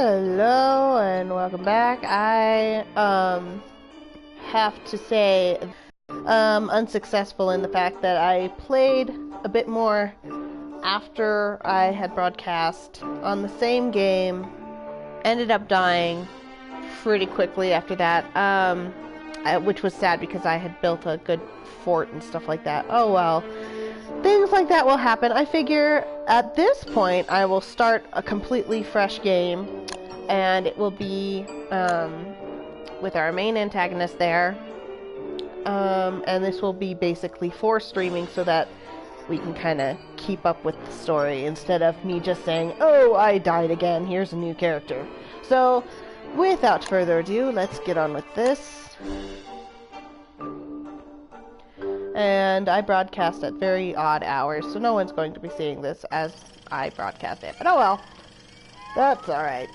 Hello and welcome back. I have to say unsuccessful in the fact that I played a bit more after I had broadcast on the same game. Ended up dying pretty quickly after that, which was sad because I had built a good fort and stuff like that. Oh well. Things like that will happen. I figure at this point I will start a completely fresh game, and it will be with our main antagonist there, and this will be basically for streaming so that we can kind of keep up with the story instead of me just saying, oh, I died again, here's a new character. So without further ado, let's get on with this. And I broadcast at very odd hours, so no one's going to be seeing this as I broadcast it. But oh well, that's alright.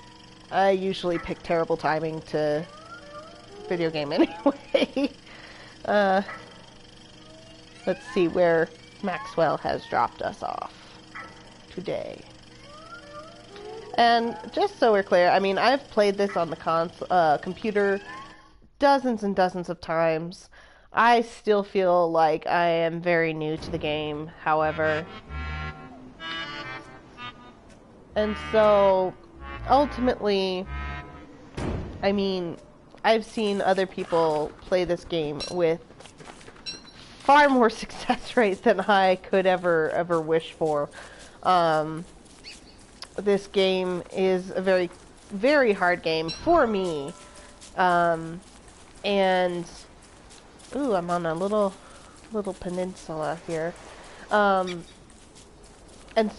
I usually pick terrible timing to video game anyway. Let's see where Maxwell has dropped us off today. And just so we're clear, I mean, I've played this on the computer dozens and dozens of times. I still feel like I am very new to the game, however. And so, ultimately, I mean, I've seen other people play this game with far more success rates than I could ever wish for. This game is a very, very hard game for me. And ooh, I'm on a little peninsula here. And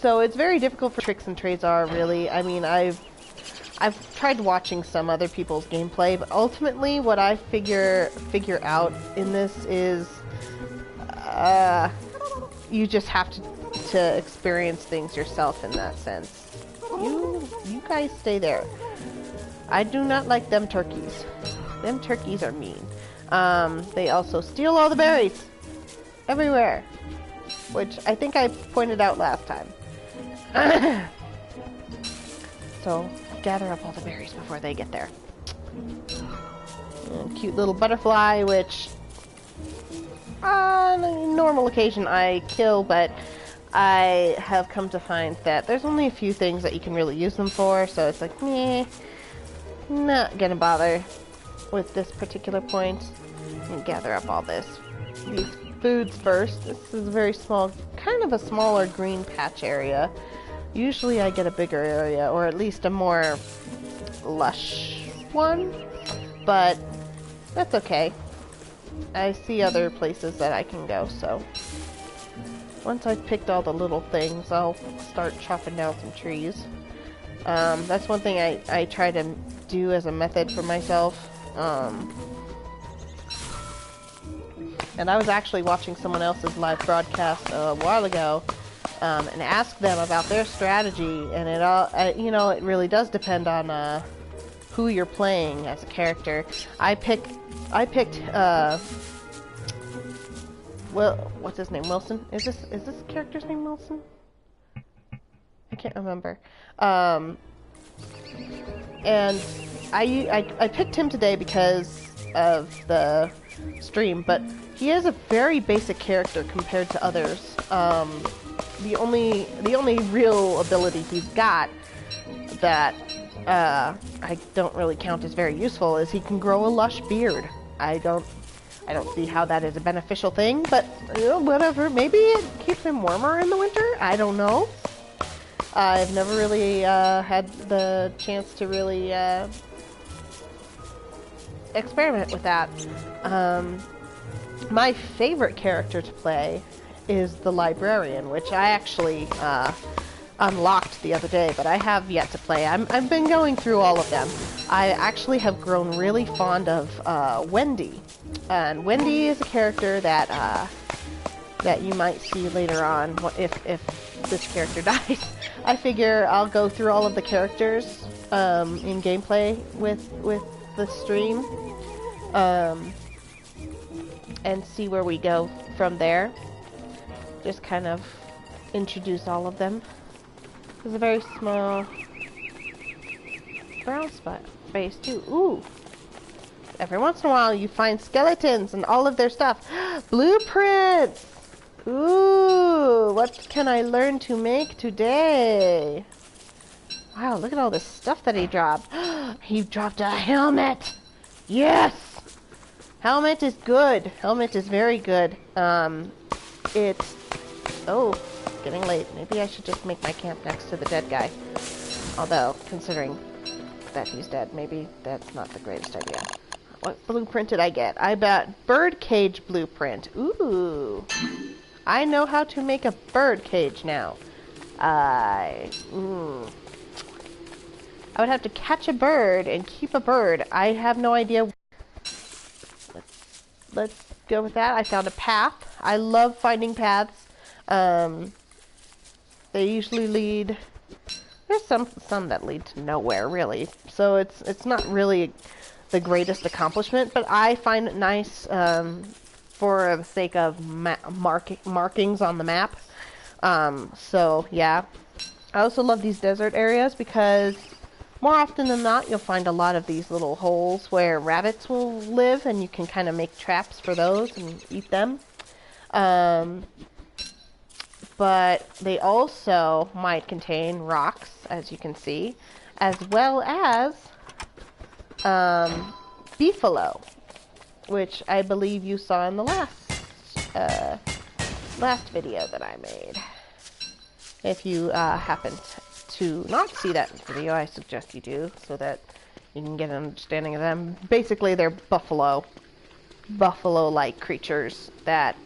so it's very difficult for tricks and trades are really. I mean, I've tried watching some other people's gameplay, but ultimately what I figure out in this is you just have to experience things yourself in that sense. You guys stay there. I do not like them turkeys. Them turkeys are mean. They also steal all the berries everywhere, which I think I pointed out last time. So gather up all the berries before they get there. And cute little butterfly, which on a normal occasion I kill, but I have come to find that there's only a few things that you can really use them for, so it's like, meh, not gonna bother with this particular point. And gather up all these foods first. This is a very small, kind of a smaller green patch area. Usually I get a bigger area, or at least a more lush one, but that's okay. I see other places that I can go, so once I've picked all the little things, I'll start chopping down some trees. That's one thing I try to do as a method for myself. And I was actually watching someone else's live broadcast a while ago, and asked them about their strategy, and it all, you know, it really does depend on who you're playing as a character. I picked, well, what's his name? Wilson? Is this character's name Wilson? I can't remember. And I picked him today because of the stream, but he is a very basic character compared to others. The only real ability he's got that I don't really count as very useful is he can grow a lush beard. I don't see how that is a beneficial thing, but whatever. Maybe it keeps him warmer in the winter. I don't know. I've never really had the chance to really experiment with that. My favorite character to play is the librarian, which I actually unlocked the other day, but I have yet to play. I've been going through all of them. I actually have grown really fond of Wendy, and Wendy is a character that you might see later on if this character dies. I figure I'll go through all of the characters in gameplay with the stream, and see where we go from there. Just kind of introduce all of them. It's a very small brown space too. Ooh. Every once in a while you find skeletons and all of their stuff. Blueprints! Ooh, what can I learn to make today? Wow, look at all this stuff that he dropped. He dropped a helmet! Yes! Helmet is good. Helmet is very good. It's... Oh, it's getting late. Maybe I should just make my camp next to the dead guy. Although, considering that he's dead, maybe that's not the greatest idea. What blueprint did I get? I got birdcage blueprint. Ooh. I know how to make a birdcage now. I would have to catch a bird and keep a bird. I have no idea. Let's go with that. I found a path. I love finding paths. They usually lead... There's some that lead to nowhere, really. So it's not really the greatest accomplishment, but I find it nice for the sake of markings on the map. So, yeah. I also love these desert areas because more often than not, you'll find a lot of these little holes where rabbits will live, and you can kind of make traps for those and eat them. But they also might contain rocks, as you can see, as well as beefalo, which I believe you saw in the last video that I made. If you happened to not see that video, I suggest you do, so that you can get an understanding of them. Basically, they're buffalo-like creatures that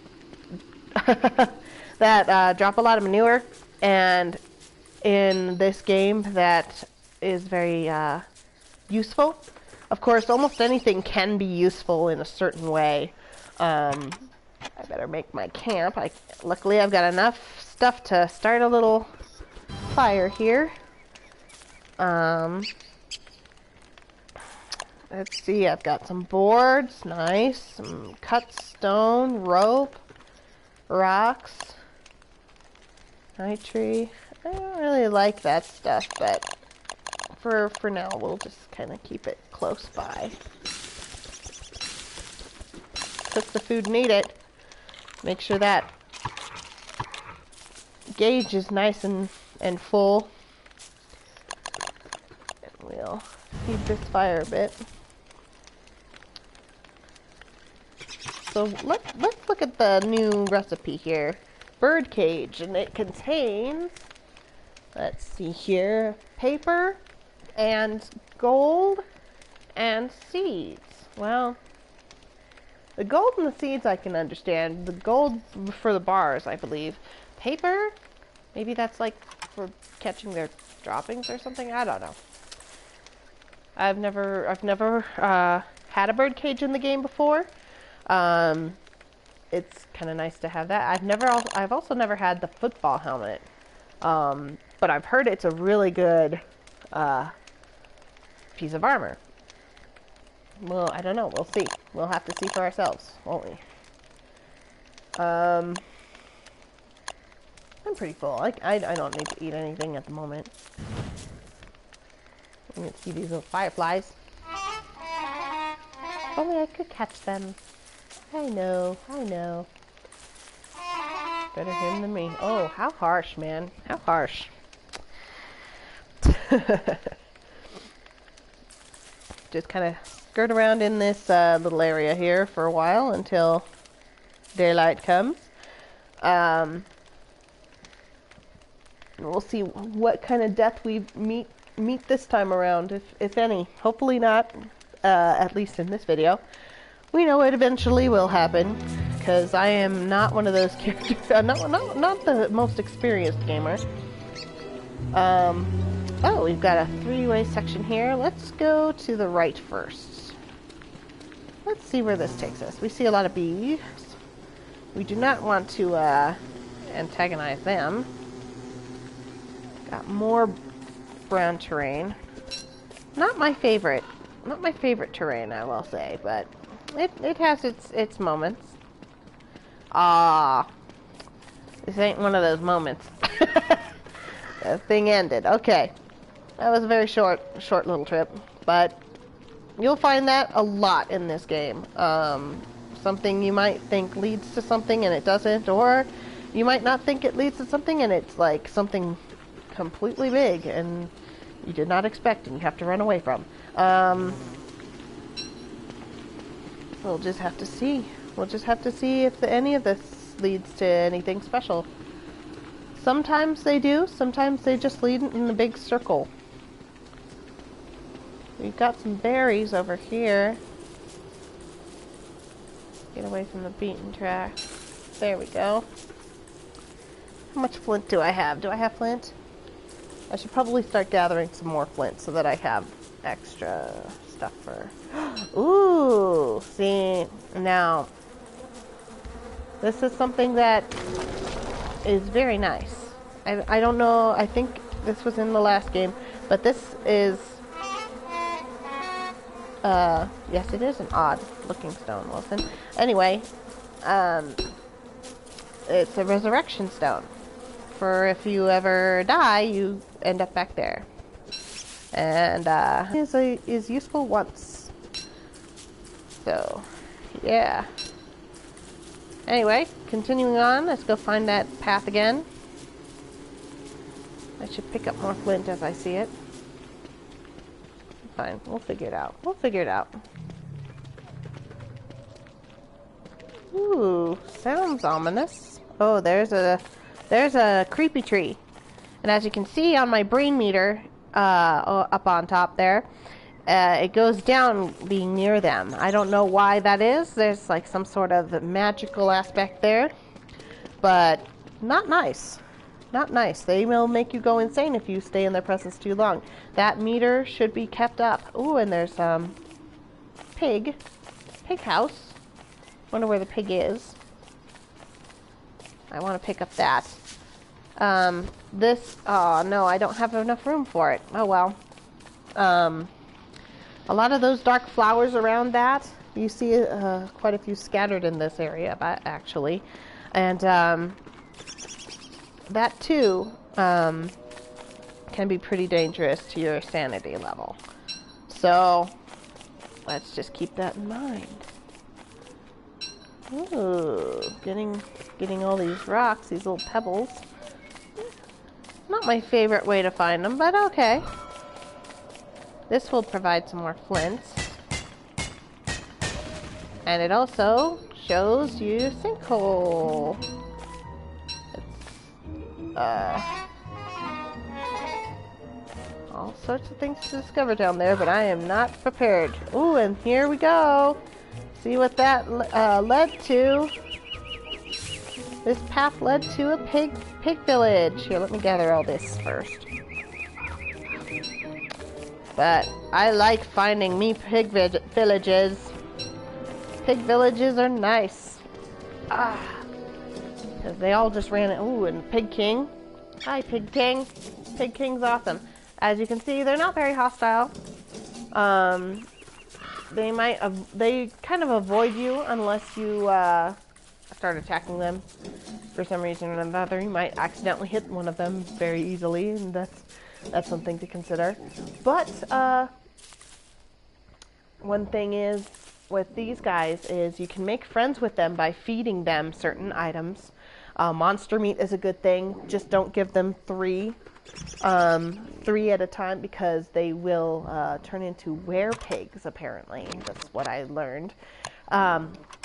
that drop a lot of manure, and in this game that is very useful. Of course, almost anything can be useful in a certain way. I better make my camp. Luckily, I've got enough stuff to start a little fire here. Let's see, I've got some boards, nice, some cut stone, rope, rocks, night tree. I don't really like that stuff, but for now, we'll just kind of keep it close by. Cook the food and eat it. Make sure that gauge is nice and full. And we'll feed this fire a bit. So let's look at the new recipe here. Birdcage, and it contains, let's see here, paper and gold and seeds. Well, the gold and the seeds I can understand. The gold for the bars, I believe. Paper? Maybe that's like for catching their droppings or something? I don't know. I've never had a birdcage in the game before. It's kind of nice to have that. I've also never had the football helmet. But I've heard it's a really good piece of armor. Well, I don't know. We'll see. We'll have to see for ourselves, won't we? I'm pretty full. I don't need to eat anything at the moment. Let me see these little fireflies. If only I could catch them. I know. Better him than me. Oh, how harsh, man. How harsh. Just kind of skirt around in this little area here for a while until daylight comes. We'll see what kind of death we meet this time around, if any. Hopefully not, at least in this video. We know it eventually will happen, because I am not one of those characters. Not the most experienced gamer. Oh, we've got a three-way section here. Let's go to the right first. Let's see where this takes us. We see a lot of bees. We do not want to antagonize them. Got more brown terrain. Not my favorite terrain, I will say, but it has its moments. Ah, this ain't one of those moments. The thing ended. Okay. That was a very short little trip, but you'll find that a lot in this game. Something you might think leads to something and it doesn't, or you might not think it leads to something and it's like something completely big and you did not expect and you have to run away from. We'll just have to see. We'll just have to see if any of this leads to anything special. Sometimes they do, sometimes they just lead in a big circle. We've got some berries over here. Get away from the beaten track. There we go. How much flint do I have? Do I have flint? I should probably start gathering some more flint so that I have extra stuff for... Ooh! See, now, this is something that is very nice. I don't know, I think this was in the last game, but this is... yes, it is an odd looking stone, Wilson. Anyway, it's a resurrection stone. For if you ever die, you end up back there. And, is useful once. So, yeah. Anyway, continuing on, let's go find that path again. I should pick up more flint as I see it. Fine, we'll figure it out. We'll figure it out. Ooh, sounds ominous. Oh, there's a creepy tree. And as you can see on my brain meter, up on top there, it goes down being near them. I don't know why that is. There's like some sort of magical aspect there. But not nice. Not nice. They will make you go insane if you stay in their presence too long. That meter should be kept up. Ooh, and there's pig house. Wonder where the pig is. I want to pick up that. This, oh no, I don't have enough room for it. Oh well. A lot of those dark flowers around that, you see quite a few scattered in this area, actually. And that too can be pretty dangerous to your sanity level. So let's just keep that in mind. Ooh, getting all these rocks, these little pebbles. Not my favorite way to find them, but okay. This will provide some more flints. And it also shows you sinkhole. All sorts of things to discover down there, but I am not prepared. Ooh, and here we go. See what that led to. This path led to a pig village. Here, let me gather all this first. But I like finding me pig villages. Pig villages are nice. Because they all just ran it. Ooh, and Pig King. Hi, Pig King. Pig King's awesome. As you can see, they're not very hostile. They kind of avoid you unless you start attacking them for some reason or another. You might accidentally hit one of them very easily, and that's something to consider. But one thing is with these guys is you can make friends with them by feeding them certain items. Monster meat is a good thing. Just don't give them three at a time, because they will turn into were-pigs, apparently. That's what I learned.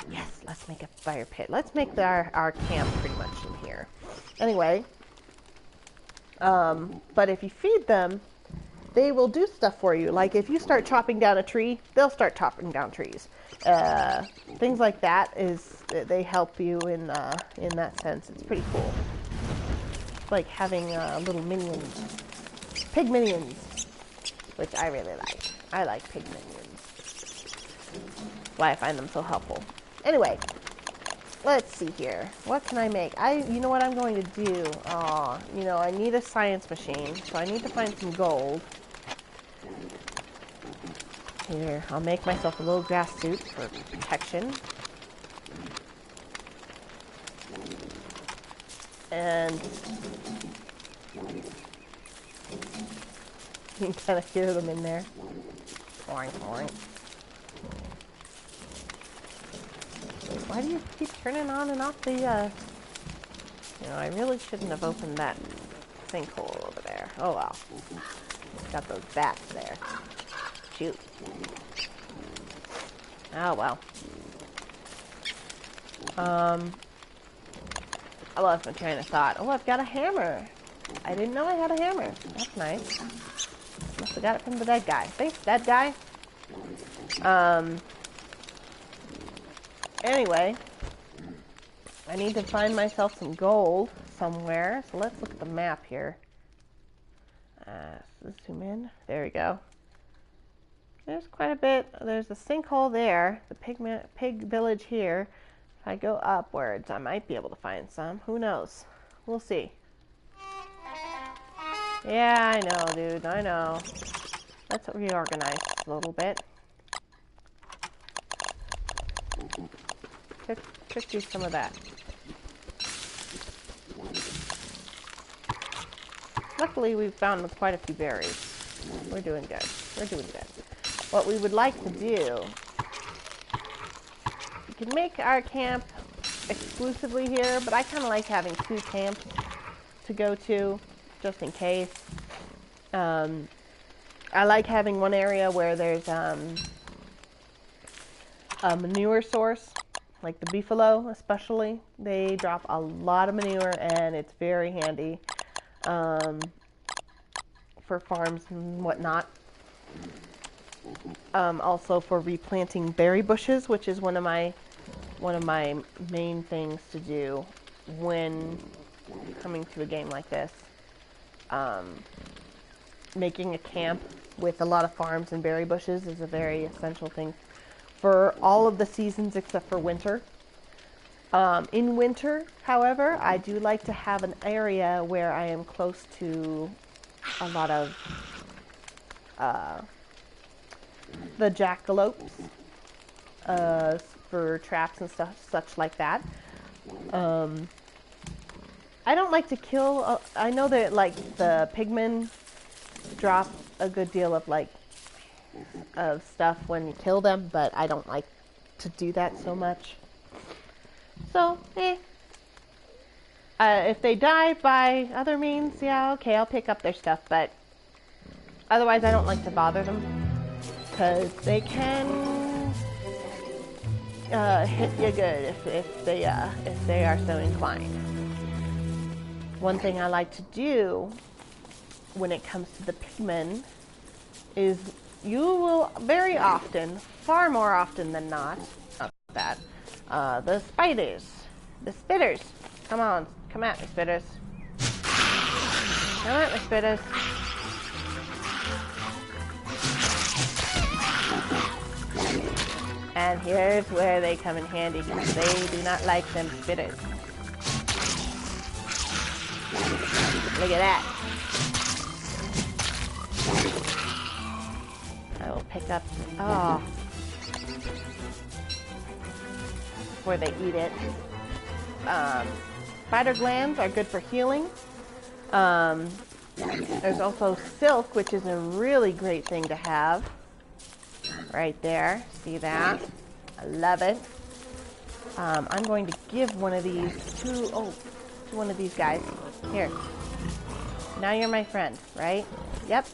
Yes, let's make a fire pit. Let's make our camp pretty much in here. Anyway, but if you feed them, they will do stuff for you. Like if you start chopping down a tree, they'll start chopping down trees. Things like that they help you in that sense. It's pretty cool. It's like having little minions, pig minions, which I really like. I like pig minions. Why I find them so helpful. Anyway, let's see here. What can I make? You know what I'm going to do? I need a science machine, so I need to find some gold. Here, I'll make myself a little grass suit for protection. And You can kind of hear them in there. Boing, boing. Wait, why do you keep turning on and off the, You know, I really shouldn't have opened that sinkhole over there. Oh well. Got those bats there. Shoot. Oh well. I lost my train of thought. Oh, I've got a hammer. I didn't know I had a hammer. That's nice. Must have got it from the dead guy. Thanks, dead guy. Anyway, I need to find myself some gold somewhere. So let's look at the map here. Let's zoom in. There we go. There's quite a bit. There's a sinkhole there. The pig village here. If I go upwards, I might be able to find some. Who knows? We'll see. Yeah, I know, dude. I know. Let's reorganize a little bit. Could use some of that. Luckily, we've found quite a few berries. We're doing good. We're doing good. What we would like to do, we can make our camp exclusively here, but I kind of like having 2 camps to go to, just in case. I like having one area where there's a manure source, like the beefalo especially. They drop a lot of manure and it's very handy for farms and whatnot. Also for replanting berry bushes, which is one of my main things to do when coming to a game like this. Making a camp with a lot of farms and berry bushes is a very essential thing for all of the seasons except for winter. In winter, however, I do like to have an area where I am close to a lot of the jackalopes for traps and stuff, such like that. I don't like to kill. I know that like the pigmen drop a good deal of of stuff when you kill them, but I don't like to do that so much. So, if they die by other means, yeah, okay, I'll pick up their stuff, but otherwise I don't like to bother them, because they can hit you good if they are so inclined. One thing I like to do when it comes to the pigmen is you will very often, far more often than not that, the spiders, the spitters, come on, come at me, spitters. Come at me, spitters. And here's where they come in handy, because they do not like them spitters. Look at that. I will pick up, before they eat it. Spider glands are good for healing. There's also silk, which is a really great thing to have. Right there. See that? I love it. I'm going to give one of these to one of these guys. Here. Now you're my friend, right? Yep.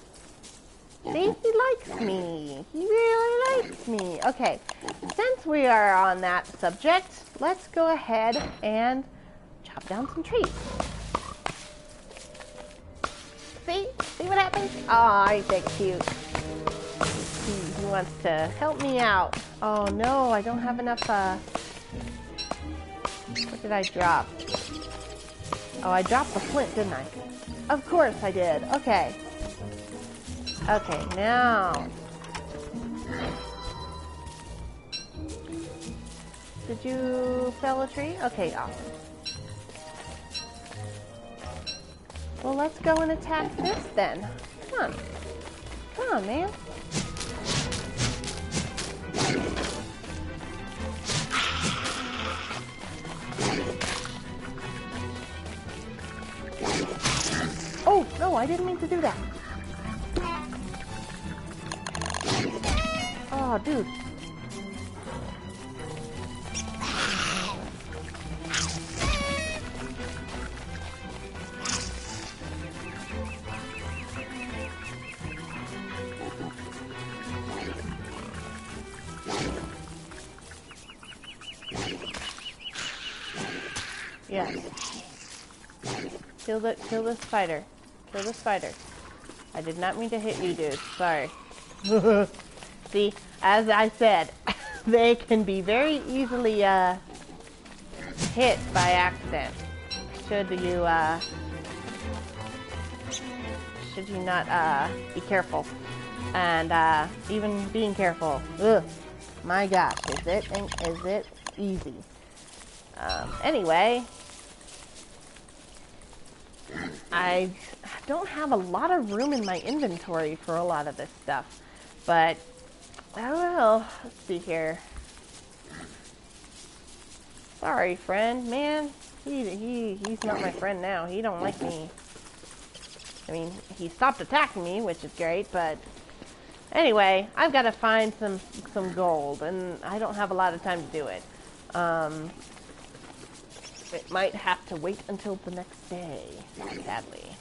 See, he likes me. He really likes me. Okay, since we are on that subject, let's go ahead and chop down some trees. See what happens? Oh, ain't that cute. He wants to help me out. Oh no, I don't have enough, what did I drop? Oh, I dropped the flint, didn't I? Of course I did. Okay. Okay, now. Did you fell a tree? Okay, awesome. Well, let's go and attack this then. Come on. Come on, man. Oh, no, I didn't mean to do that. Oh, dude. Yes. Kill the spider. Kill the spider. I did not mean to hit you, dude. Sorry. See, as I said, they can be very easily hit by accident. Should you not be careful. And even being careful. Ugh. My gosh, is it easy? Anyway, I don't have a lot of room in my inventory for a lot of this stuff, but oh well. Let's see here. Sorry, friend, man. He's not my friend now. He don't like me. I mean, he stopped attacking me, which is great, but anyway, I've got to find some gold, and I don't have a lot of time to do it. It might have to wait until the next day, sadly.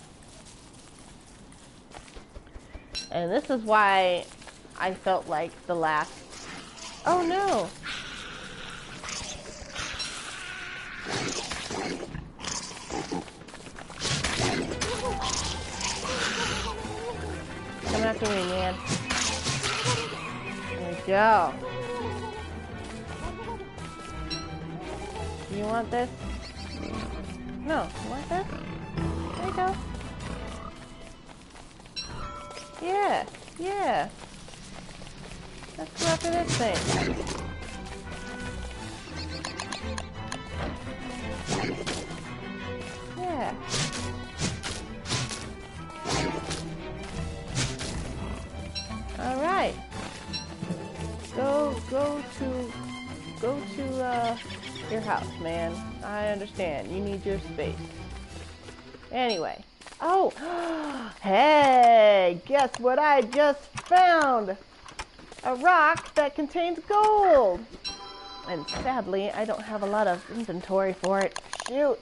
And this is why I felt like the last... Oh no! Come after me, man. There we go. Do you want this? No. You want this? There you go. Yeah. Yeah. Let's go after this thing. Yeah. All right. Go to your house, man. I understand. You need your space. Anyway. Oh! Hey! Guess what I just found? A rock that contains gold! And sadly, I don't have a lot of inventory for it. Shoot!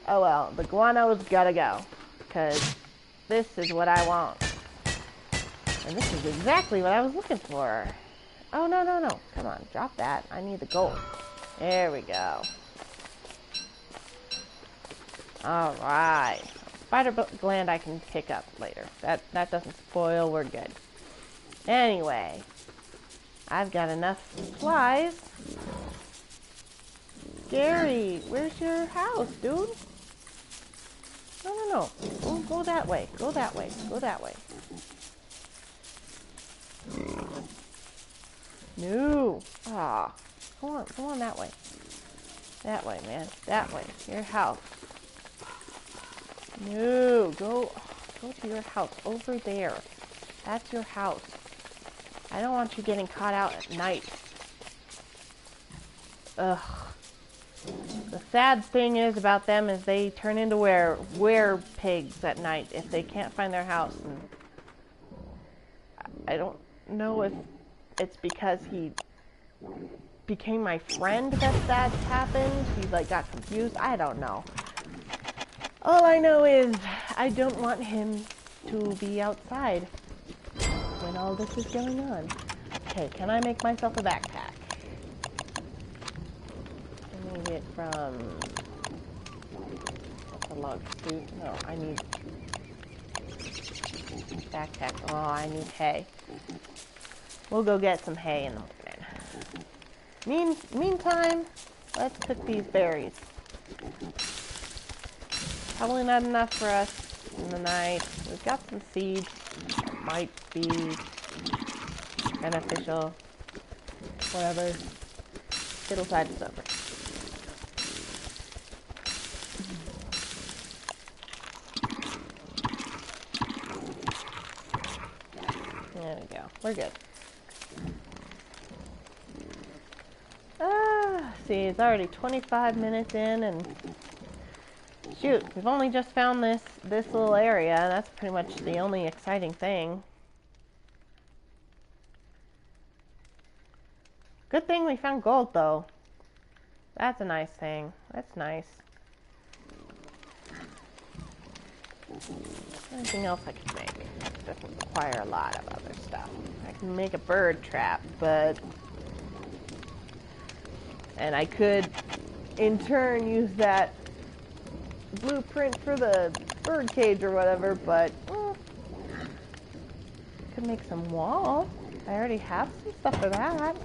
Oh well, the guano's gotta go. Because this is what I want. And this is exactly what I was looking for. Oh, no, no, no. Come on, drop that. I need the gold. There we go. Alright. Spider gland I can pick up later. That doesn't spoil. We're good. Anyway. I've got enough supplies. Gary, where's your house, dude? No, no, no. Go that way. Go that way. Go that way. No. Ah. Come on that way. That way, man. That way. Your house. No. Go to your house. Over there. That's your house. I don't want you getting caught out at night. Ugh. The sad thing is about them is they turn into were-pigs at night if they can't find their house. And I don't know if it's because he became my friend that happened. He like got confused. I don't know. All I know is I don't want him to be outside when all this is going on. Okay, can I make myself a backpack? I need it from... What's a log suit? No, I need... Backpack. Oh, I need hay. We'll go get some hay in the morning. Meantime, let's cook these berries. Probably not enough for us in the night. We've got some seeds that might be beneficial. Whatever. It'll tide us over. There we go. We're good. See, it's already 25 minutes in, and shoot, we've only just found this little area. That's pretty much the only exciting thing. Good thing we found gold, though. That's a nice thing. That's nice. Anything else I could make? It doesn't require a lot of other stuff. I can make a bird trap, but... And I could, in turn, use that blueprint for the bird cage or whatever, but... could make some wall. I already have some stuff for that.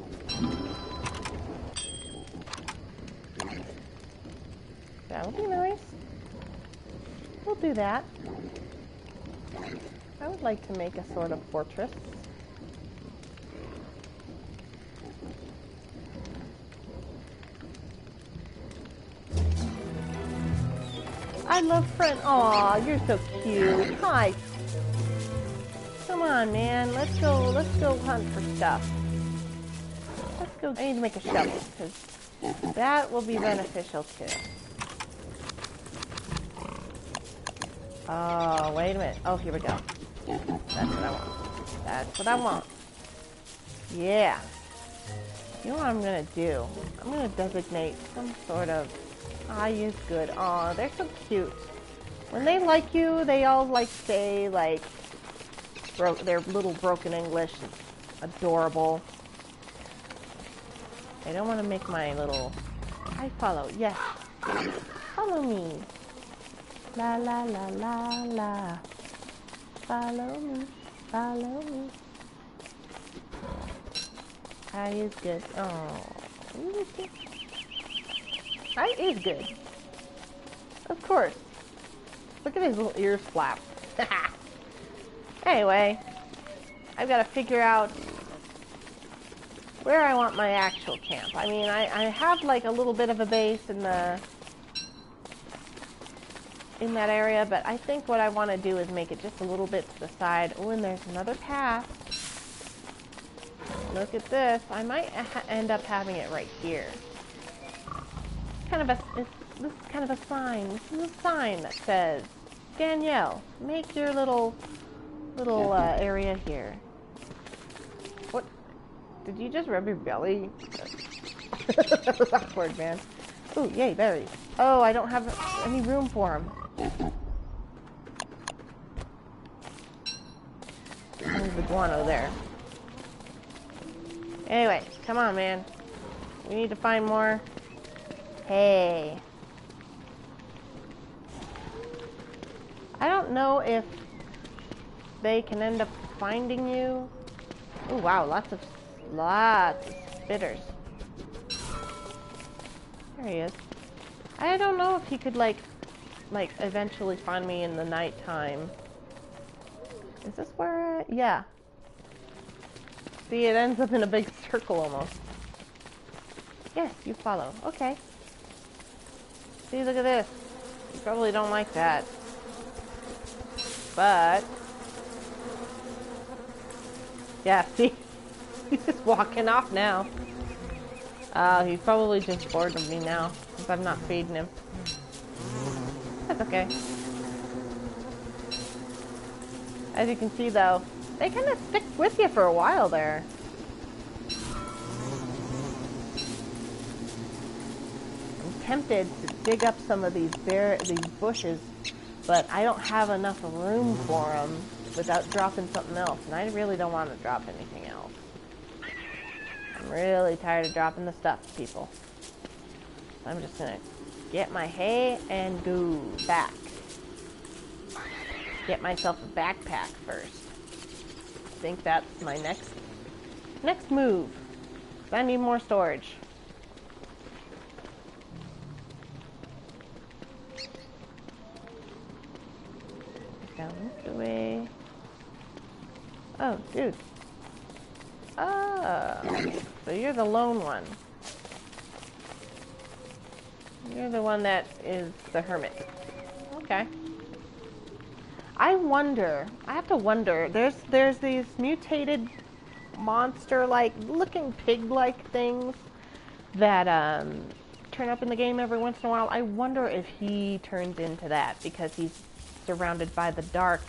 That would be nice. We'll do that. I would like to make a sort of fortress. I love friend. Aw, you're so cute. Hi. Come on, man. Let's go hunt for stuff. Let's go. I need to make a shovel, because that will be beneficial too. Oh, wait a minute. Oh, here we go. That's what I want. That's what I want. Yeah. You know what I'm going to do? I'm going to designate some sort of... I use good. Aw, they're so cute. When they like you, they all like say, like, their little broken English is adorable. I don't want to make my little... I follow. Yes. Follow me. La la la la la. Follow me, follow me. I is good. Oh, I is good. Of course. Look at his little ears flap. Anyway, I've got to figure out where I want my actual camp. I mean, I have like a little bit of a base in that area, but I think what I want to do is make it just a little bit to the side. Oh, and there's another path. Look at this. I might end up having it right here. This is kind of a sign. This is a sign that says, Danielle, make your little area here. What? Did you just rub your belly? That was awkward, man. Ooh, yay, berries. Oh, I don't have any room for them. There's the guano there. Anyway, come on, man. We need to find more. Hey. I don't know if they can end up finding you. Oh wow, lots of spitters. There he is. I don't know if he could like eventually find me in the nighttime. Is this where yeah. See, it ends up in a big circle almost. Yes, you follow. Okay. See, look at this. You probably don't like that. But yeah, see? He's just walking off now. He's probably just bored of me now, since I'm not feeding him. That's okay. As you can see, though, they kind of stick with you for a while there. I'm tempted to dig up some of these bushes, but I don't have enough room for them without dropping something else, and I really don't want to drop anything else. I'm really tired of dropping the stuff, people. So I'm just gonna get my hay and go back. Get myself a backpack first. I think that's my next move. I need more storage. Down this way. Oh, dude. Oh, so you're the lone one. You're the one that is the hermit. Okay. I have to wonder, there's these mutated monster-like, looking pig-like things that turn up in the game every once in a while. I wonder if he turns into that because he's surrounded by the dark,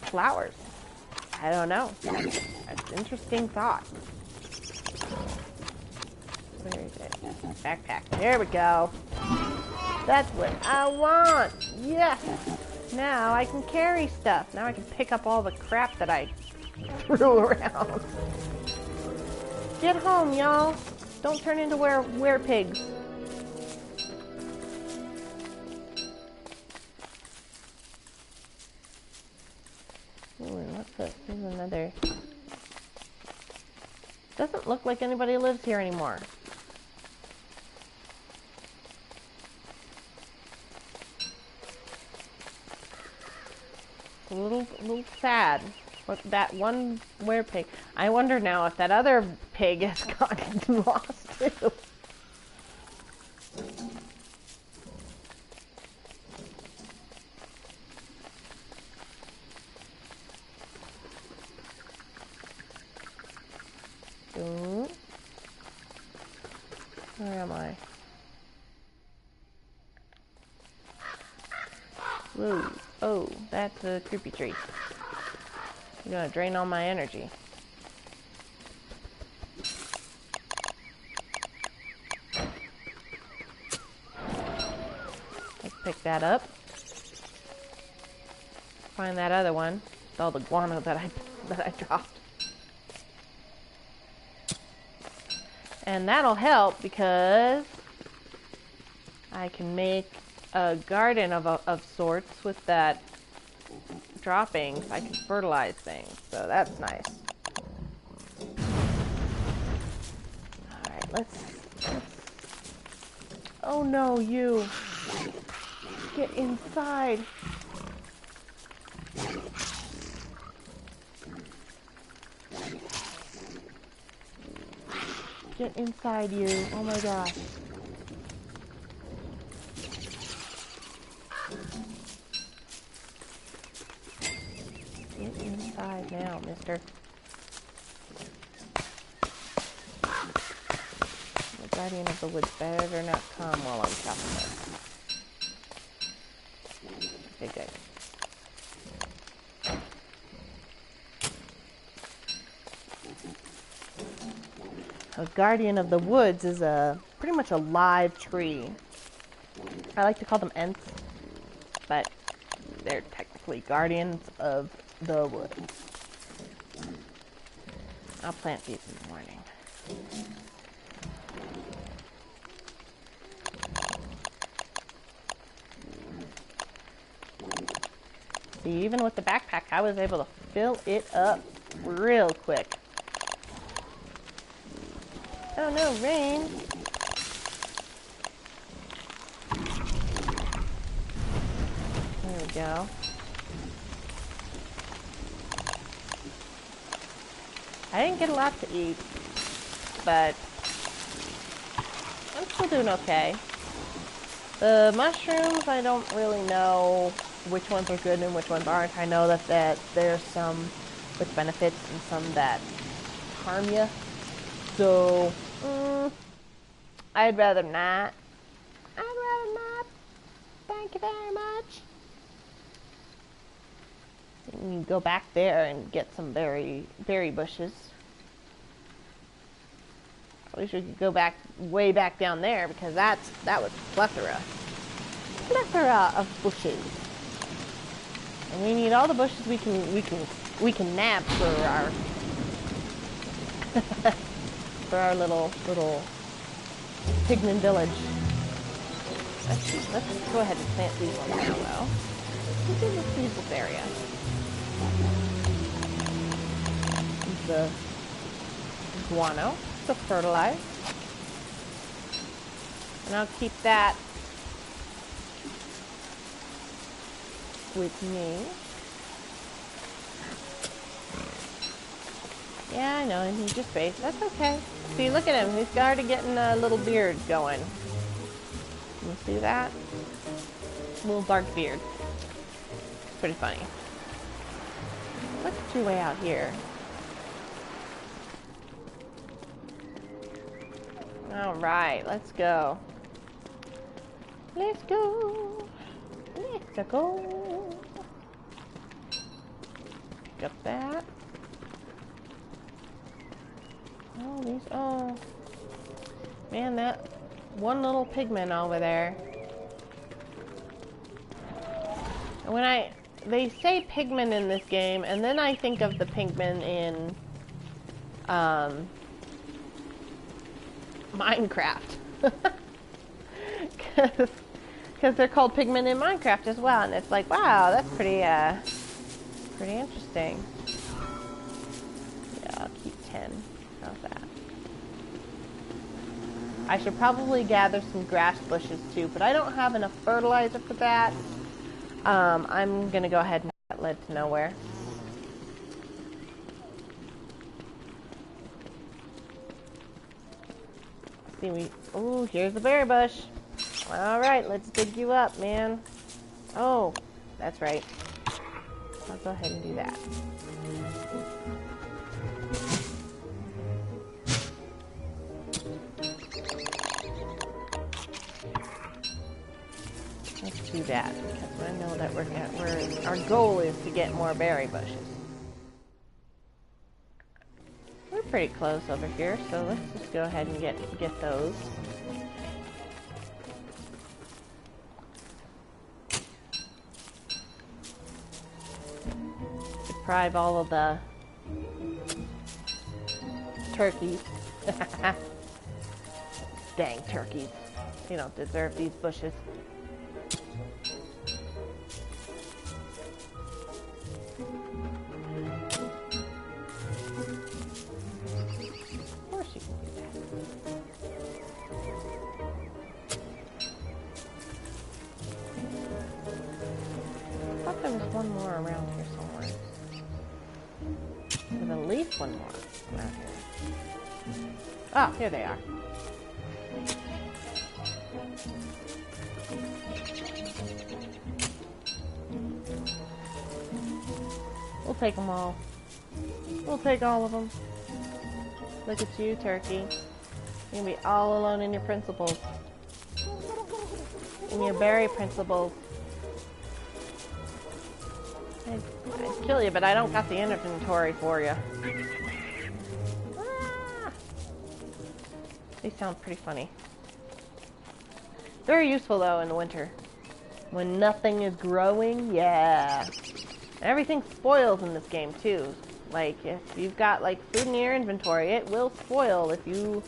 flowers. I don't know. That's an interesting thought. Where is it? Backpack. There we go. That's what I want. Yes. Now I can carry stuff. Now I can pick up all the crap that I threw around. Get home, y'all. Don't turn into werepigs. Ooh, what's this? Here's another. Doesn't look like anybody lives here anymore. A little sad. But that one werepig. I wonder now if that other pig has gotten lost too. Where am I? Whoa. Oh, that's a creepy tree. You're gonna drain all my energy. Let's pick that up. Find that other one. It's all the guano that I dropped. And that'll help because I can make a garden of sorts with that droppings. I can fertilize things, so that's nice. Alright, let's... Oh no, you! Get inside! Get inside, you! Oh my gosh. Get inside now, mister. The guardian of the woods better not come while I'm chopping it. Okay, good. A guardian of the woods is pretty much a live tree. I like to call them Ents, but they're technically guardians of the woods. I'll plant these in the morning. See, even with the backpack, I was able to fill it up real quick. Oh no, rain! There we go. I didn't get a lot to eat, but I'm still doing okay. The mushrooms, I don't really know which ones are good and which ones aren't. I know that there's some with benefits and some that harm you. So, I'd rather not. I'd rather not. Thank you very much. You can go back there and get some berry bushes. I wish we could go back, way back down there, because that was plethora of bushes. And we need all the bushes we can nab for our for our little pigman village. Let's go ahead and plant these ones now, though. Let's use this area. The guano to fertilize. And I'll keep that with me. Yeah, I know, and he's just face. That's okay. See, look at him. He's already getting a little beard going. Can you see that? Little dark beard. Pretty funny. Let's get your way out here. Alright, let's go. Let's go. Let's go. Pick up that. Oh, these, oh. Man, that one little pigman over there. When they say pigman in this game, and then I think of the pigman in, Minecraft. Because they're called pigmen in Minecraft as well, and it's like, wow, that's pretty interesting. Yeah, I'll keep 10. How's that? I should probably gather some grass bushes too, but I don't have enough fertilizer for that. I'm gonna go ahead and that led to nowhere. See, ooh, here's the berry bush. All right, let's dig you up, man. Oh, that's right. I'll go ahead and do that. Let's do that because I know that our goal is to get more berry bushes. We're pretty close over here, so let's just go ahead and get those. Deprive all of the turkeys. Dang turkeys. You don't deserve these bushes. Of course you can do that. I thought there was one more around here somewhere. There's at least one more around here. Oh, here they are. We'll take them all. We'll take all of them. Look at you, turkey. You're gonna be all alone in your principles. In your berry principles. I'd kill you, but I don't got the inventory for you. Ah! They sound pretty funny. Very useful, though, in the winter. When nothing is growing, yeah. Everything spoils in this game, too. Like, if you've got, like, food in your inventory, it will spoil if you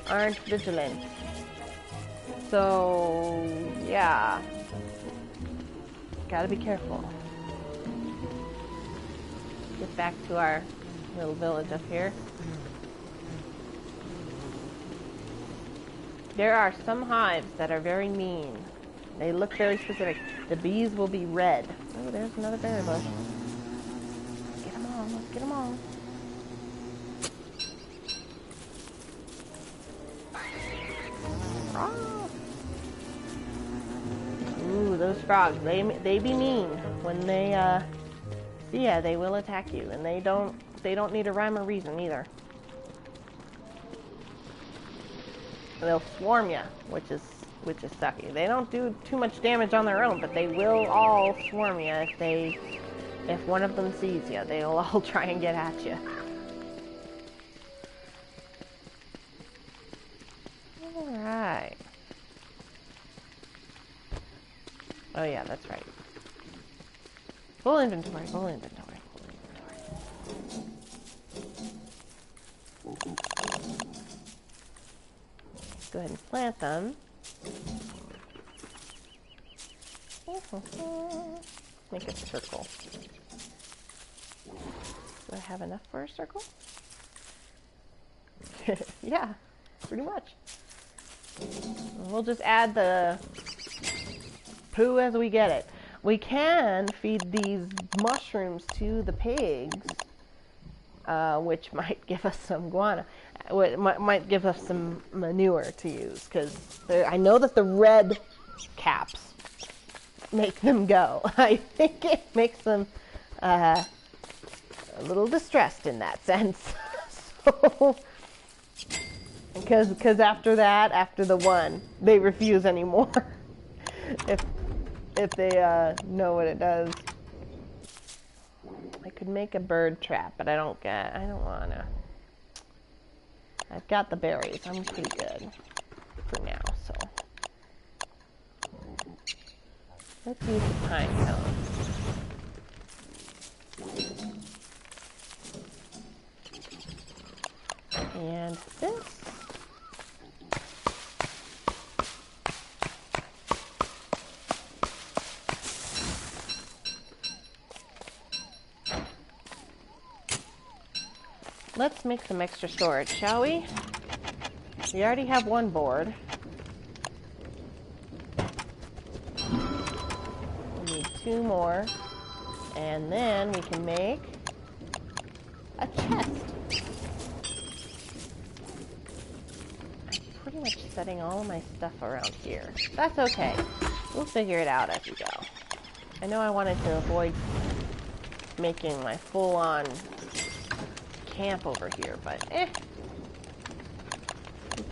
aren't vigilant. So, yeah. Gotta be careful. Get back to our little village up here. There are some hives that are very mean. They look very specific. The bees will be red. Oh, there's another berry bush. Let's get them all. Let's get them all. Oh. Ooh, those frogs. They be mean when they yeah, they will attack you, and they don't need a rhyme or reason either. They'll swarm you, which is sucky. They don't do too much damage on their own, but they will all swarm you if one of them sees you. They'll all try and get at you. All right. Oh yeah, that's right. Full inventory, full inventory, full inventory. Let's go ahead and plant them. Make a circle. Do I have enough for a circle? Yeah, pretty much. We'll just add the poo as we get it. We can feed these mushrooms to the pigs, which might give us some guano. Might give us some manure to use, because I know that the red caps make them go. I think it makes them a little distressed in that sense. So, because after that, after the one, they refuse anymore. If they know what it does. I could make a bird trap, but I don't wanna. I've got the berries. I'm pretty good for now, so. Let's use the pine cones. And this. Let's make some extra storage, shall we? We already have one board. We need 2 more. And then we can make a chest. I'm pretty much setting all of my stuff around here. That's okay. We'll figure it out as we go. I know I wanted to avoid making my full-on camp over here, but we'll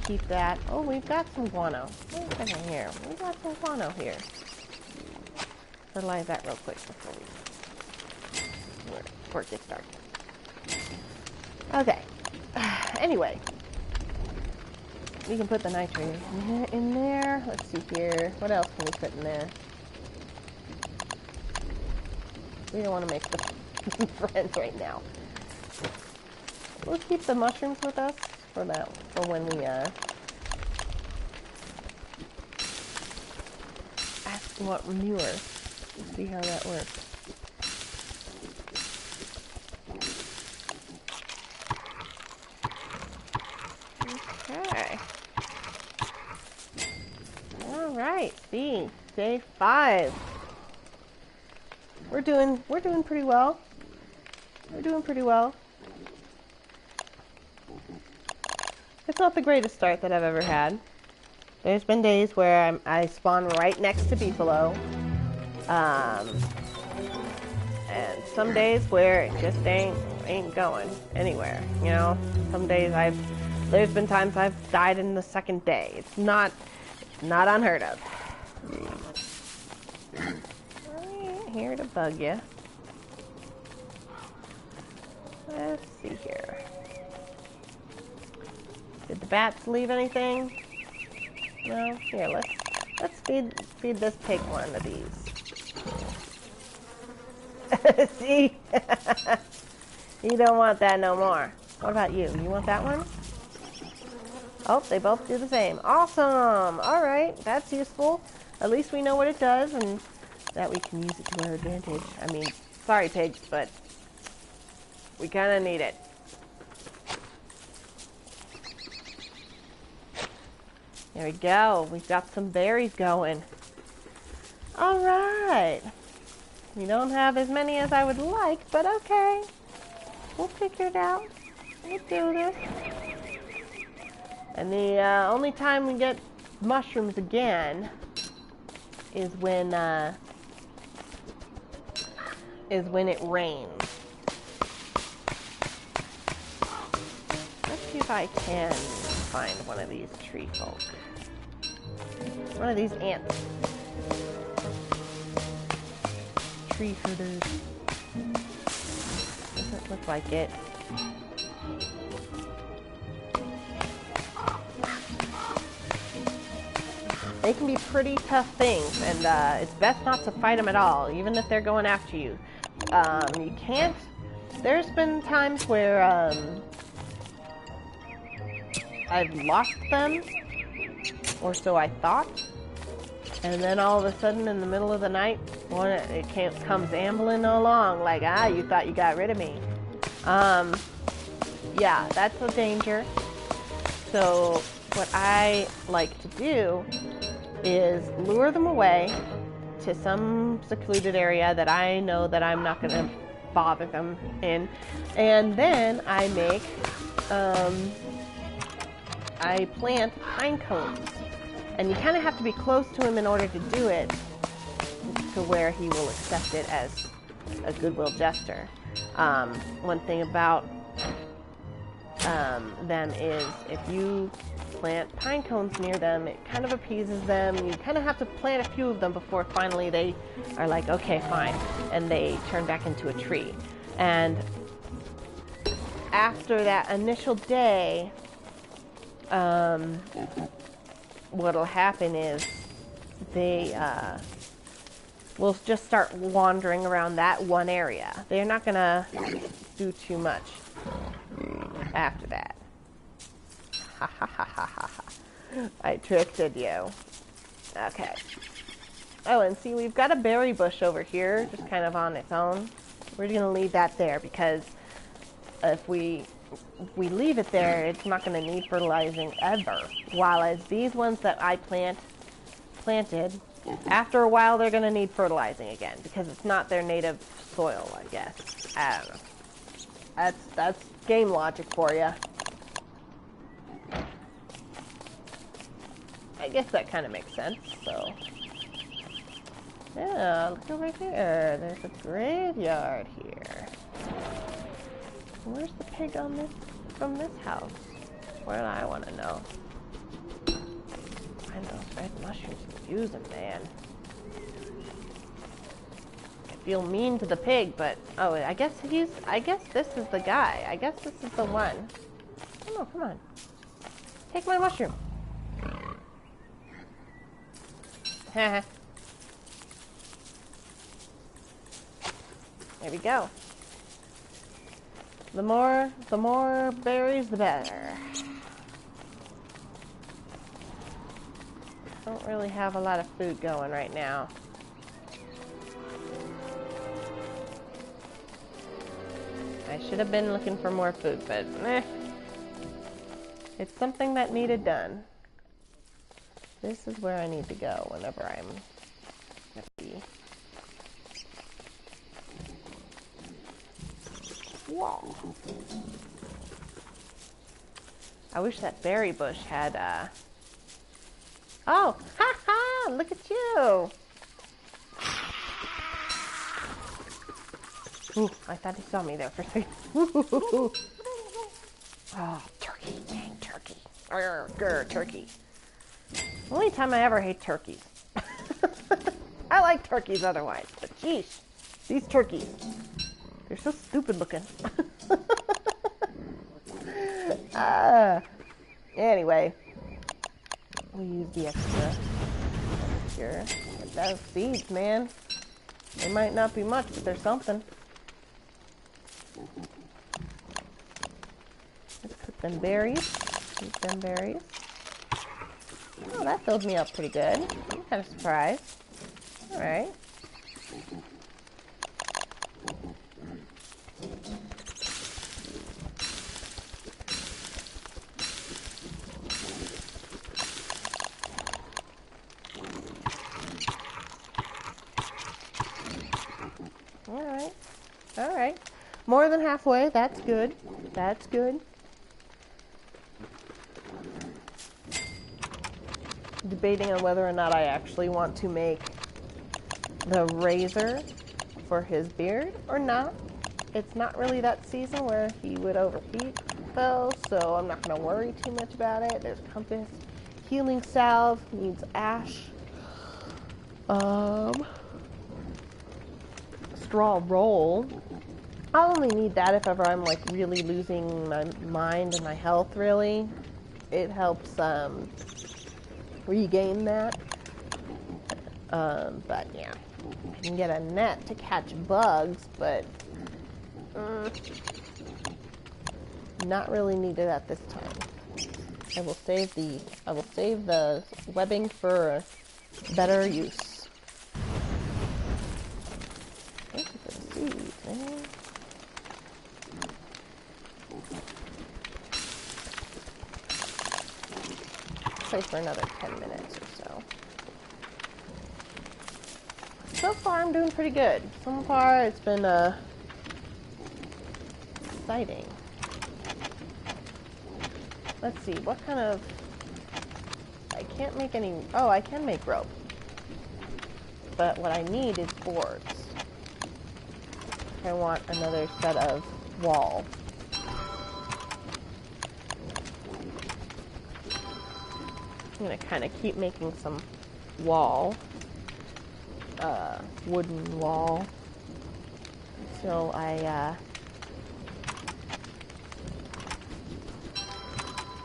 keep that. Oh, we've got some guano. Wait a second here. We've got some guano here. Fertilize that real quick before it gets dark. Okay. Anyway, we can put the nitrate in there. Let's see here. What else can we put in there? We don't want to make them friends right now. We'll keep the mushrooms with us for when we ask what manure. Let's see how that works. Okay. All right. See, day 5. We're doing pretty well. We're doing pretty well. It's not the greatest start that I've ever had. There's been days where I spawn right next to Beefalo. And some days where it just ain't going anywhere. You know, some days there's been times I've died in the second day. It's not unheard of. I ain't here to bug you. Let's see here. Did the bats leave anything? No? Here, let's feed this pig one of these. See? You don't want that no more. What about you? You want that one? Oh, they both do the same. Awesome! Alright, that's useful. At least we know what it does and that we can use it to our advantage. I mean, sorry pigs, but we kinda need it. There we go. We've got some berries going. Alright. We don't have as many as I would like, but okay. We'll figure it out. We'll do this. And the only time we get mushrooms again is when it rains. Let's see if I can find one of these tree folk. One of these ants. Tree herders. Doesn't look like it. They can be pretty tough things, and it's best not to fight them at all, even if they're going after you. You can't. There's been times where I've lost them, or so I thought, and then all of a sudden in the middle of the night, it comes ambling along like, you thought you got rid of me. Yeah, that's a danger. So what I like to do is lure them away to some secluded area that I know that I'm not going to bother them in, and then I make I plant pine cones, and you kind of have to be close to him in order to do it, to where he will accept it as a goodwill gesture. One thing about them is if you plant pine cones near them, it kind of appeases them. You kind of have to plant a few of them before finally they are like, okay, fine, and they turn back into a tree. And after that initial day, what'll happen is they will just start wandering around that one area. They're not gonna do too much after that. Ha ha ha ha ha ha. I tricked you. Okay. Oh, and see, we've got a berry bush over here, just kind of on its own. We're gonna leave that there because if we leave it there, it's not gonna need fertilizing ever. While as these ones that I planted, after a while they're gonna need fertilizing again because it's not their native soil, I guess. I don't know. That's game logic for you. I guess that kind of makes sense, so. Yeah, look over here. There's a graveyard here. Where's the pig on this, from this house? What do I want to know? Find those red mushrooms and use them, man. I feel mean to the pig, but, oh, I guess this is the guy. I guess this is the one. Come on, come on. Take my mushroom. Haha. There we go. The more berries, the better. Don't really have a lot of food going right now. I should have been looking for more food, but it's something that needed done. This is where I need to go whenever I'm ready. Whoa. I wish that berry bush had, Oh! Ha ha! Look at you! Ooh, I thought he saw me there for a second. Oh, turkey. Dang, turkey. Grr, turkey. Only time I ever hate turkeys. I like turkeys otherwise, but geez, these turkeys. They're so stupid looking. Anyway, we use the extra here. Get those seeds, man. They might not be much, but they're something. Let's put them berries. Eat them berries. Oh, that filled me up pretty good. I'm kind of surprised. All right. All right. More than halfway. That's good. That's good. Debating on whether or not I actually want to make the razor for his beard or not. It's not really that season where he would overheat though, so I'm not going to worry too much about it. There's compass, healing salve, needs ash, straw roll. I'll only need that if ever I'm like really losing my mind and my health really. It helps regain that. But yeah, I can get a net to catch bugs, but not really needed at this time. I will save the webbing for better use. Thank you for the seeds, man. Play for another 10 minutes or so. So far, I'm doing pretty good. So far, it's been exciting. Let's see, what kind of... I can't make any... Oh, I can make rope. But what I need is boards. I want another set of wall. I'm going to kind of keep making some wall. Wooden wall. So I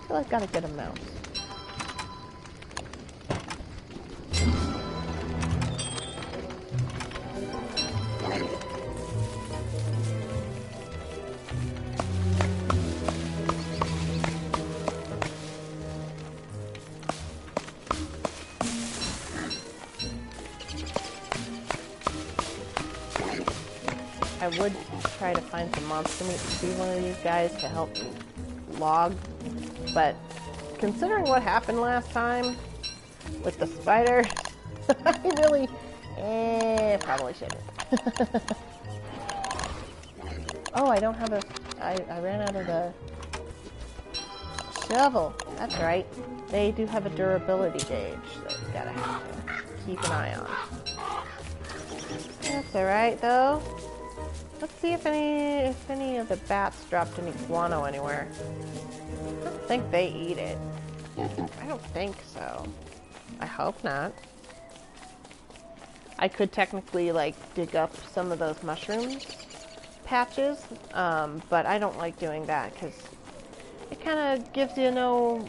feel like I gotta get a mouse. I would try to find some monster meat to be one of these guys to help me log, but considering what happened last time with the spider, I really probably shouldn't. Oh, I don't have a... I ran out of the shovel. That's right. They do have a durability gauge that you gotta have to keep an eye on. That's alright though. Let's see if any of the bats dropped any guano anywhere. I don't think they eat it. I don't think so. I hope not. I could technically like dig up some of those mushrooms patches, but I don't like doing that because it kind of gives you no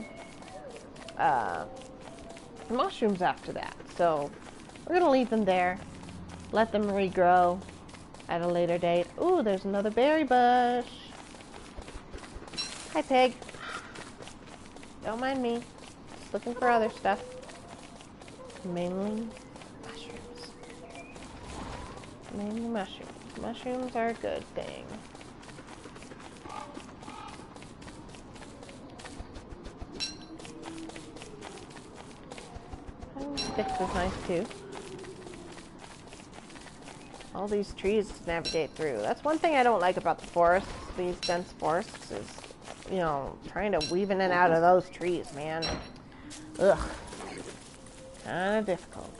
mushrooms after that. So we're gonna leave them there, let them regrow at a later date. Ooh, there's another berry bush. Hi, pig. Don't mind me. Just looking for other stuff. Mainly mushrooms. Mainly mushrooms. Mushrooms are a good thing. Sticks is nice too. All these trees to navigate through. That's one thing I don't like about the forests, these dense forests, is, you know, trying to weave in and out of those trees, man. Ugh. Kinda difficult.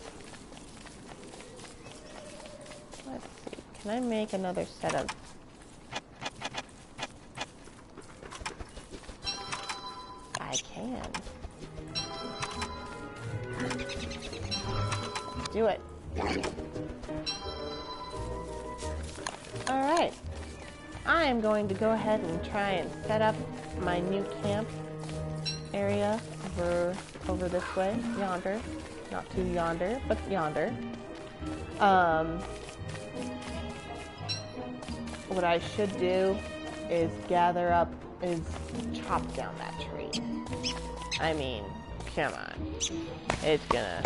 Let's see. Can I make another set of... I can. Let's do it. Alright, I am going to go ahead and try and set up my new camp area over this way, yonder. Not too yonder, but yonder. What I should do is chop down that tree. I mean, come on. It's gonna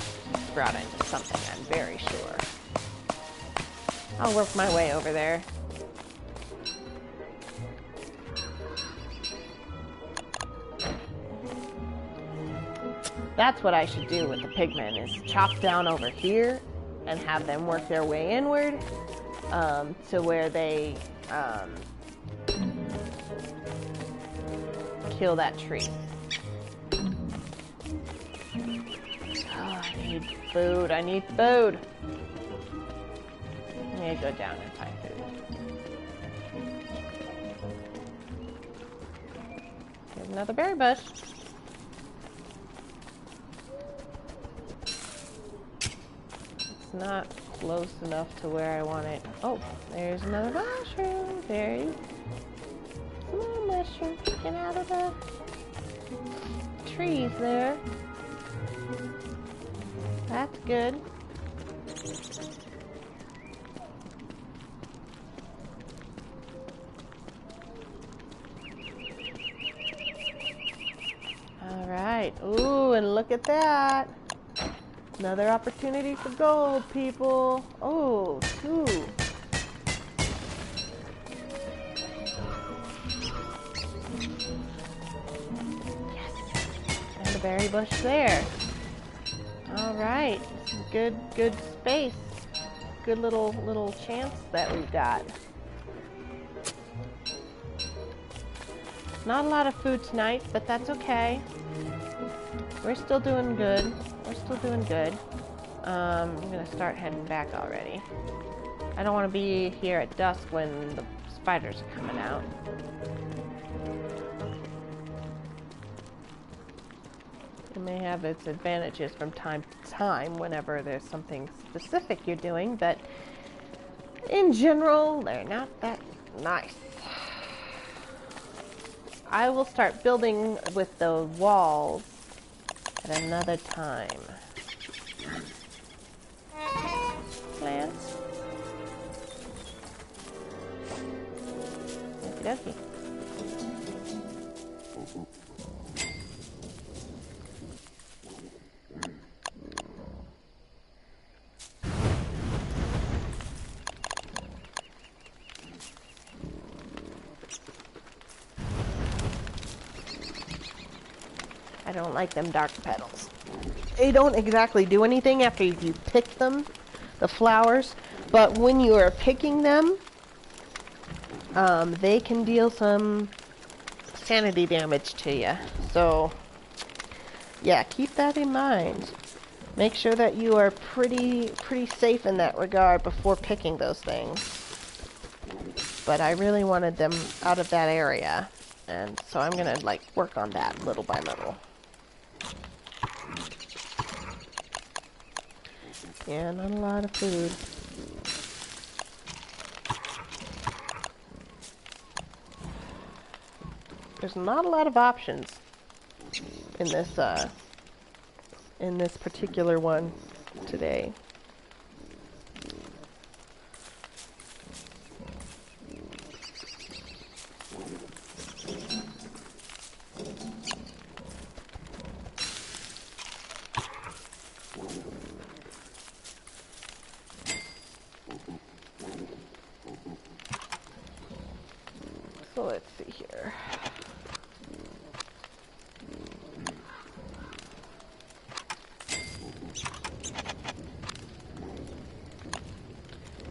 sprout into something, I'm very sure. I'll work my way over there. That's what I should do with the pigmen, is chop down over here and have them work their way inward to where they kill that tree. Oh, I need food. I need food. I need to go down and find food. There's another berry bush. It's not close enough to where I want it. Oh, there's another mushroom. Berry. Come on, mushroom. Get out of the trees there. That's good. Alright. Ooh, and look at that. Another opportunity for gold, people. Oh, two. Yes. And a berry bush there. Alright. Good space. Good little chance that we've got. Not a lot of food tonight, but that's okay. We're still doing good. We're still doing good. I'm gonna start heading back already. I don't want to be here at dusk when the spiders are coming out. It may have its advantages from time to time whenever there's something specific you're doing, but in general, they're not that nice. I will start building with the walls at another time. Plants. Okie dokie. I don't like them dark petals. They don't exactly do anything after you pick them, the flowers, but when you are picking them, they can deal some sanity damage to you. So, yeah, keep that in mind. Make sure that you are pretty safe in that regard before picking those things. But I really wanted them out of that area, and so I'm gonna like work on that little by little. Yeah, not a lot of food. There's not a lot of options in this particular one today. So let's see here.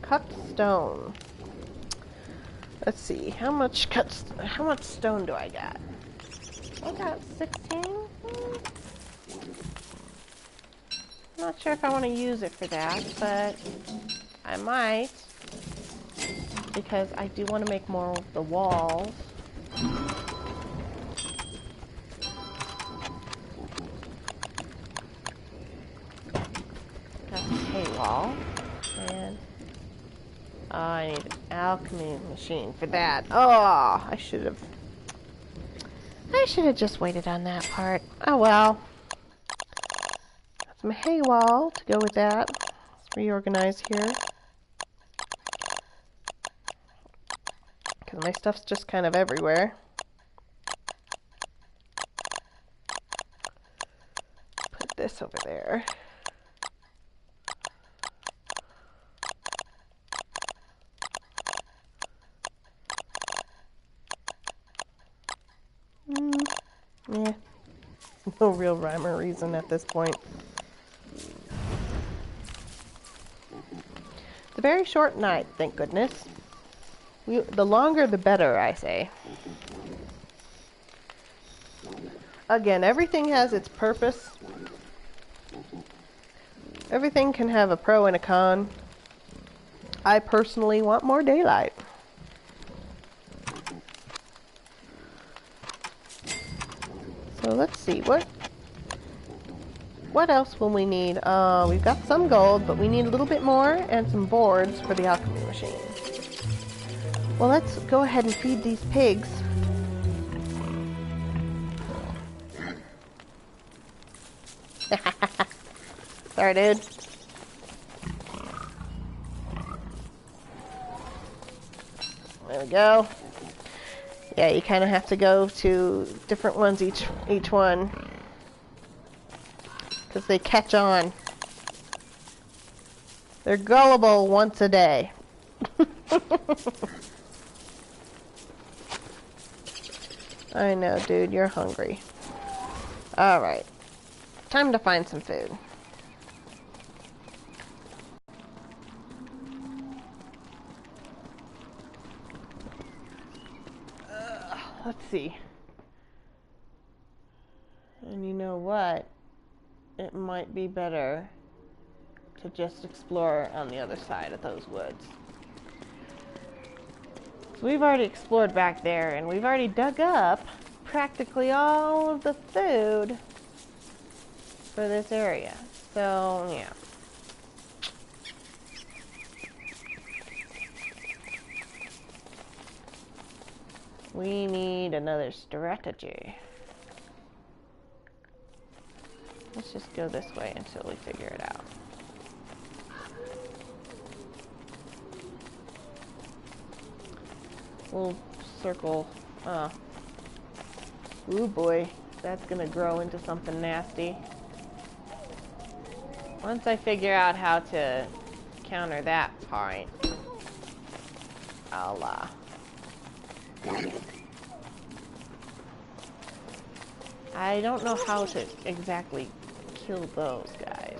Cut stone. Let's see, how much stone do I got? I got 16. Not sure if I want to use it for that, but I might, because I do want to make more of the walls. Got the hay wall, and I need an alchemy machine for that. Oh, I should have just waited on that part. Oh well. Got some hay wall to go with that. Let's reorganize here. Because my stuff's just kind of everywhere. Put this over there. Yeah. No real rhyme or reason at this point. It's a very short night, thank goodness. The longer the better, I say. Again, everything has its purpose. Everything can have a pro and a con. I personally want more daylight. So let's see, what else will we need? We've got some gold, but we need a little bit more and some boards for the alchemy machine. Well, let's go ahead and feed these pigs. Sorry, dude. There we go. Yeah, you kind of have to go to different ones each one, because they catch on. They're gullible once a day. I know, dude, you're hungry. Alright. Time to find some food. Let's see. And you know what? It might be better to just explore on the other side of those woods. So we've already explored back there, and we've already dug up practically all of the food for this area. So, yeah. We need another strategy. Let's just go this way until we figure it out. We'll circle. Ooh boy, that's gonna grow into something nasty. Once I figure out how to counter that point, I'll I don't know how to exactly kill those guys.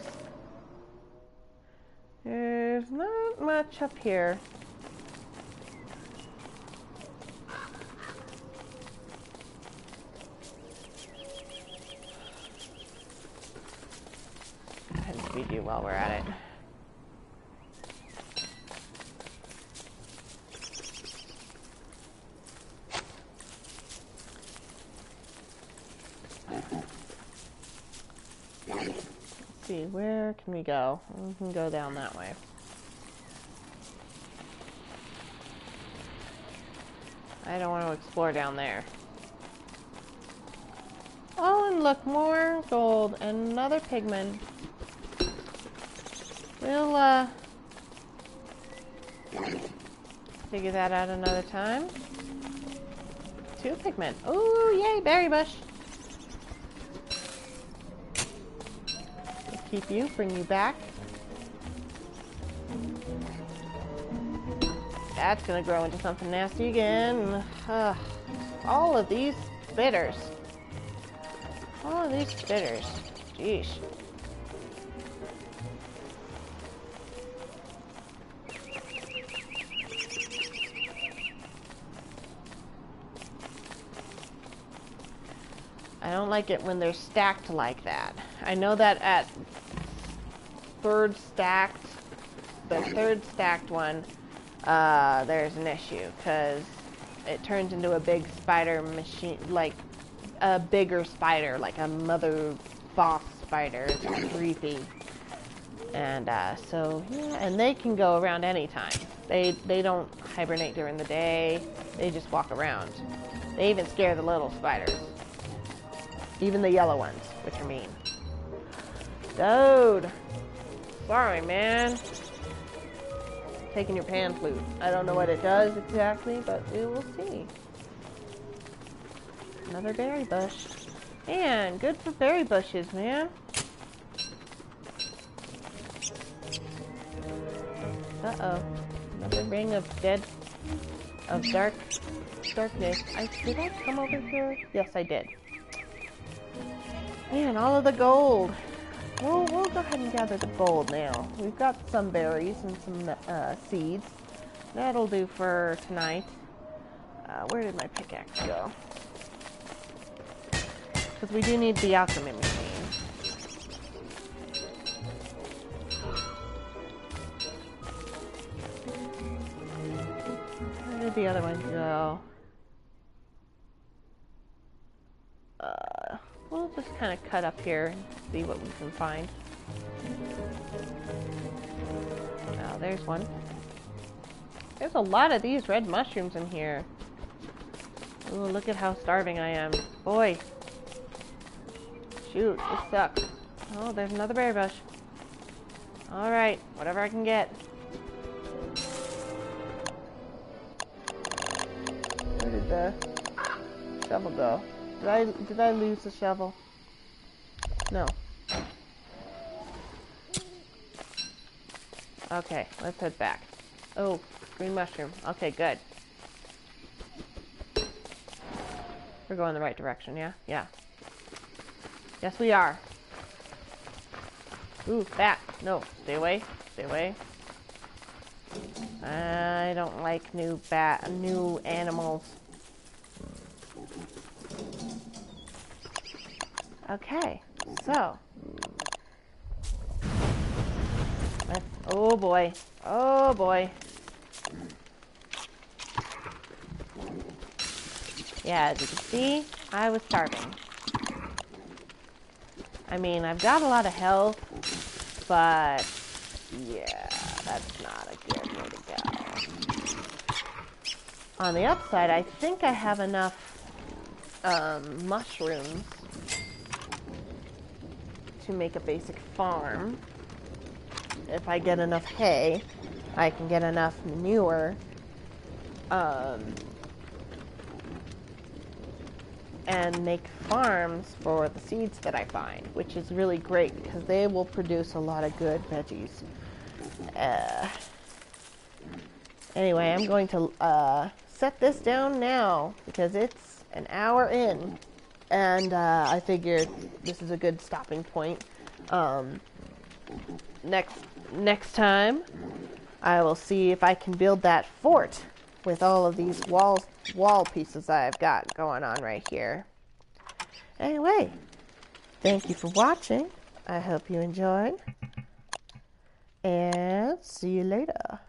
There's not much up here. Go ahead and speed you while we're at it. See, where can we go? We can go down that way. I don't want to explore down there. Oh, and look, more gold and another pigman. We'll figure that out another time. 2 pigmen. Oh, yay, berry bush. Keep you, bring you back. That's gonna grow into something nasty again. All of these bitters. All of these bitters. Jeez. I don't like it when they're stacked like that. I know that at the third stacked one, there's an issue because it turns into a big spider machine, like a bigger spider, like a mother boss spider. It's creepy. And so yeah, and they can go around anytime. They don't hibernate during the day. They just walk around. They even scare the little spiders. Even the yellow ones, which are mean. Dude. Sorry, man. Taking your pan flute. I don't know what it does exactly, but we will see. Another berry bush. Man, good for berry bushes, man. Uh-oh. Another ring of darkness. Did I come over here? Yes, I did. Man, all of the gold. We'll go ahead and gather the gold now. We've got some berries and some seeds. That'll do for tonight. Where did my pickaxe go? Because we do need the alchemy machine. Where did the other one go? We'll just kind of cut up here and see what we can find. Oh, there's one. There's a lot of these red mushrooms in here. Ooh, look at how starving I am. Boy. Shoot, this sucks. Oh, there's another berry bush. Alright, whatever I can get. Where did the shovel go? Did I lose the shovel? No. Okay, let's head back. Oh, green mushroom. Okay, good. We're going the right direction, yeah? Yeah. Yes, we are. Ooh, bat. No, stay away. Stay away. I don't like new animals. Okay, so. Oh boy. Oh boy. Yeah, as you can see, I was starving. I mean, I've got a lot of health, but yeah, that's not a good way to go. On the upside, I think I have enough mushrooms to make a basic farm. If I get enough hay, I can get enough manure, and make farms for the seeds that I find, which is really great because they will produce a lot of good veggies. Anyway, I'm going to set this down now because it's an hour in, and I figured this is a good stopping point. Next time, I will see if I can build that fort with all of these wall pieces I've got going on right here. Anyway, thank you for watching. I hope you enjoyed, and see you later.